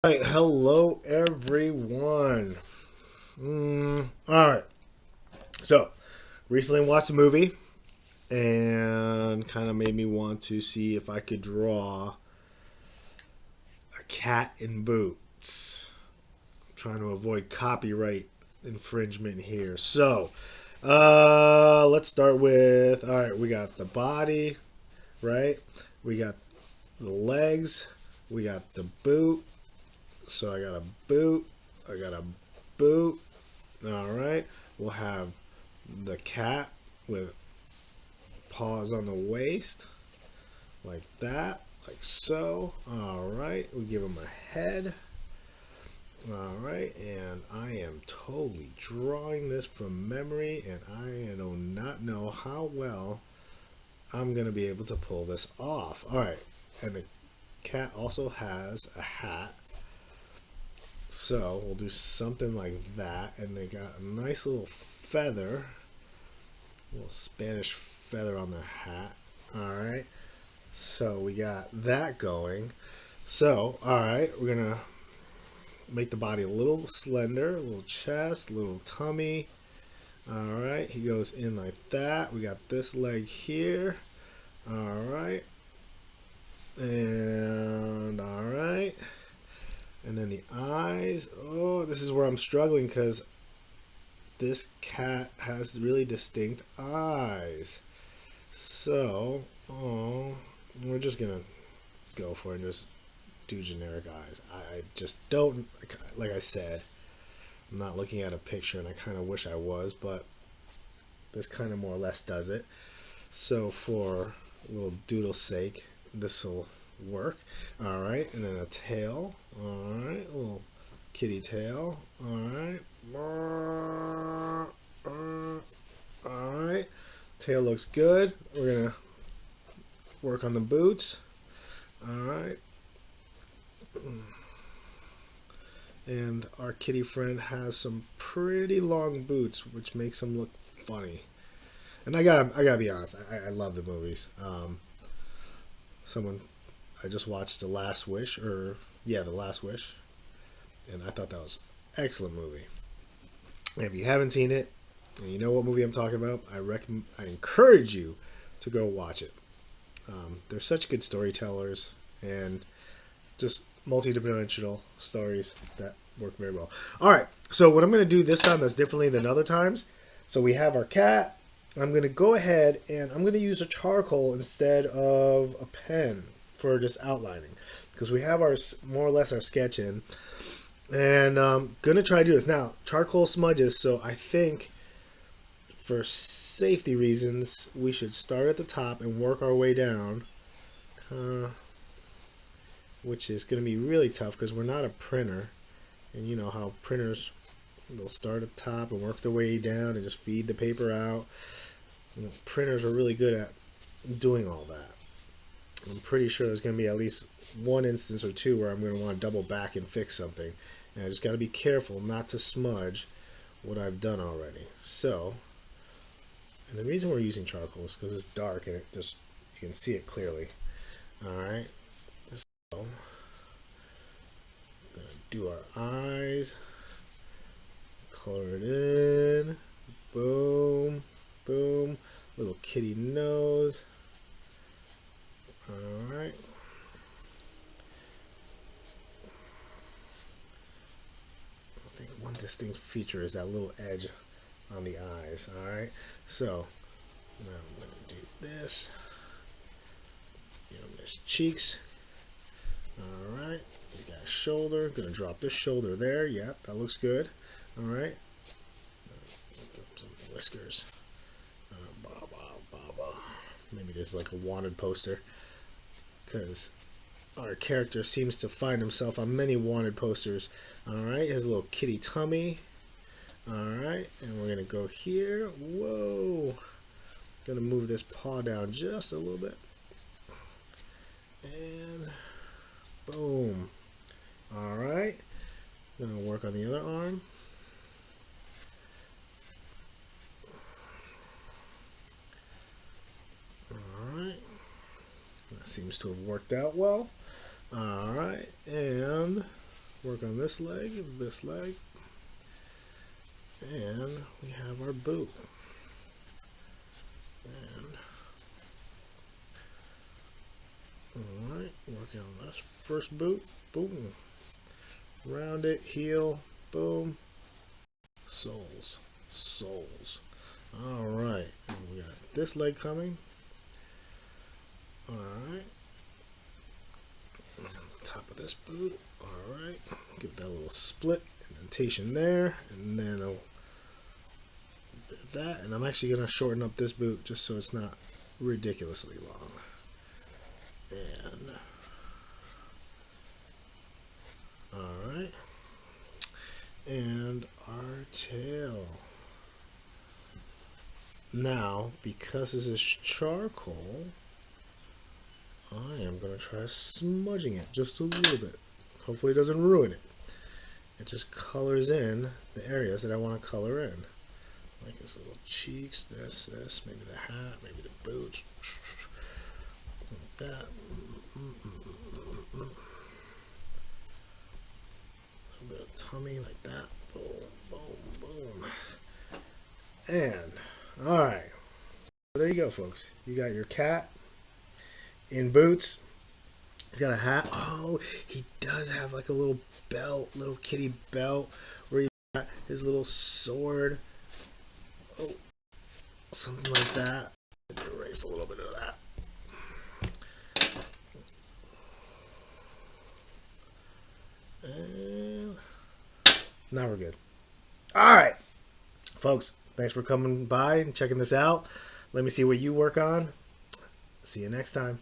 Right, hello everyone. All right. So, recently watched a movie and kind of made me want to see if I could draw a cat in boots. I'm trying to avoid copyright infringement here. So, let's start with all right, we got the body, right? We got the legs, we got the boot. So, I got a boot, I got a boot. All right. We'll have the cat with paws on the waist, like that, like so. All right. We give him a head. All right. And I am totally drawing this from memory, and I do not know how well I'm going to be able to pull this off. All right. And the cat also has a hat. So we'll do something like that. And they got a nice little feather, a little Spanish feather on the hat. All right. So we got that going. So, all right, we're going to make the body a little slender, a little chest, a little tummy. All right. He goes in like that. We got this leg here. All right. And all right. And then the eyes. Oh, this is where I'm struggling because this cat has really distinct eyes. So, oh, we're just gonna go for it and just do generic eyes. I just don't, like I said, I'm not looking at a picture and I kind of wish I was, but this kind of more or less does it. So, for a little doodle's sake, this will work. All right, and then a tail. All right, a little kitty tail. All right. All right. Tail looks good. We're going to work on the boots. All right. And our kitty friend has some pretty long boots, which makes him look funny. And I gotta be honest, I love the movies. Someone, I just watched The Last Wish, or yeah, The Last Wish, and I thought that was an excellent movie. And if you haven't seen it, and you know what movie I'm talking about, I encourage you to go watch it. They're such good storytellers and just multi-dimensional stories that work very well. All right, so what I'm going to do this time that's differently than other times. So we have our cat. I'm going to go ahead and I'm going to use a charcoal instead of a pen for just outlining because we have our more or less our sketch in. And I'm going to try to do this. Now, charcoal smudges, so I think for safety reasons, we should start at the top and work our way down, which is going to be really tough because we're not a printer. And you know how printers, they'll start at the top and work their way down and just feed the paper out. You know, printers are really good at doing all that. I'm pretty sure there's going to be at least one instance or two where I'm going to want to double back and fix something. And I just got to be careful not to smudge what I've done already. So, and the reason we're using charcoal is because it's dark and it just, you can see it clearly. Alright, so, I'm going to do our eyes, color it in, boom, boom, little kitty nose. Alright. I think one distinct feature is that little edge on the eyes. Alright, so now I'm going to do this. Give him his cheeks. Alright, we got a shoulder. Going to drop this shoulder there. Yep, that looks good. Alright, some whiskers. Maybe there's like a wanted poster because our character seems to find himself on many wanted posters. Alright, his little kitty tummy. Alright, and we're going to go here. Whoa. Going to move this paw down just a little bit. And boom. Alright. Going to work on the other arm. Alright. That seems to have worked out well. Alright, and work on this leg, and we have our boot. And alright, working on this first boot, boom, round it, heel, boom, soles. Alright, and we got this leg coming. Alright, top of this boot. Alright, give that a little split, indentation there, and then that, and I'm actually going to shorten up this boot just so it's not ridiculously long. And alright, and our tail. Now, because this is charcoal, I am going to try smudging it just a little bit. Hopefully it doesn't ruin it. It just colors in the areas that I want to color in. Like his little cheeks, this, maybe the hat, maybe the boots. Like that. A little bit of tummy like that. Boom. And, alright. There you go, folks. You got your cat in boots. He's got a hat. Oh, he does have like a little belt, little kitty belt, where he got his little sword. Oh, something like that. Erase a little bit of that. And now we're good. All right, folks. Thanks for coming by and checking this out. Let me see what you work on. See you next time.